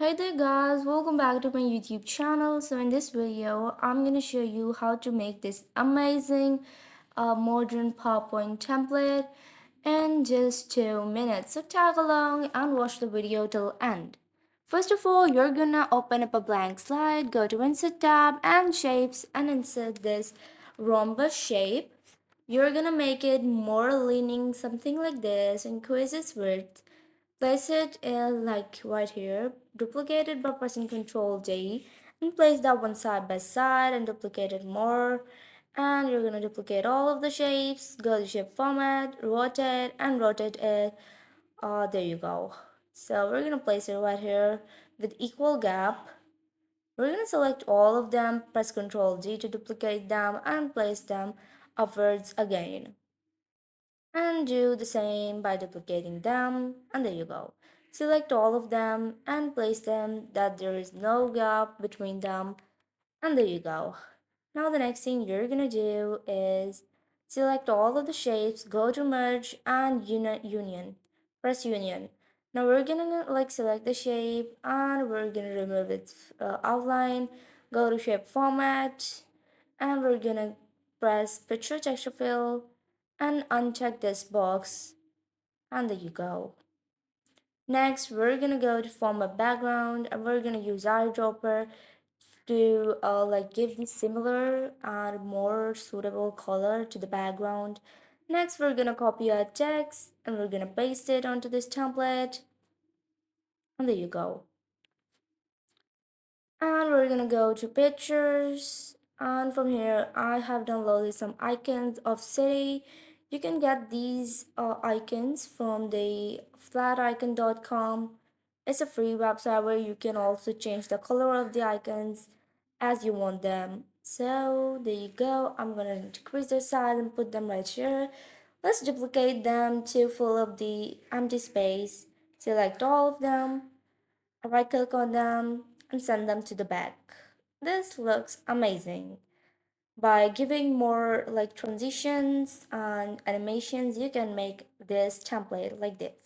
Hey there guys, welcome back to my YouTube channel. So in this video, I'm gonna show you how to make this amazing modern PowerPoint template in just 2 minutes. So tag along and watch the video till end. First of all, you're gonna open up a blank slide, go to Insert tab and Shapes and insert this rhombus shape. You're gonna make it more leaning, something like this, increase its width. Place it like right here, duplicate it by pressing Ctrl D and place that one side by side and duplicate it more. And you're gonna duplicate all of the shapes, go to shape format, rotate and rotate it. There you go. So we're gonna place it right here with equal gap. We're gonna select all of them, press Ctrl D to duplicate them and place them upwards again, and do the same by duplicating them, and there you go. Select all of them and place them that there is no gap between them, and there you go. Now the next thing you're gonna do is select all of the shapes, go to merge and union, press union. Now we're gonna select the shape and we're gonna remove its outline, go to shape format, and we're gonna press picture texture fill and uncheck this box, and there you go. Next we're gonna go to form a background and we're gonna use eyedropper to give this similar and more suitable color to the background. Next we're gonna copy our text and we're gonna paste it onto this template, and there you go. And we're gonna go to pictures, and from here I have downloaded some icons of city. You can get these icons from the flaticon.com. It's a free website where you can also change the color of the icons as you want them. So there you go. I'm gonna decrease their size and put them right here. Let's duplicate them to fill up the empty space. Select all of them, right click on them and send them to the back. This looks amazing. By giving more transitions and animations, you can make this template like this.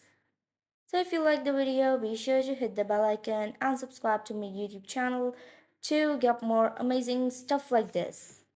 So if you like the video, be sure to hit the bell icon and subscribe to my YouTube channel to get more amazing stuff like this.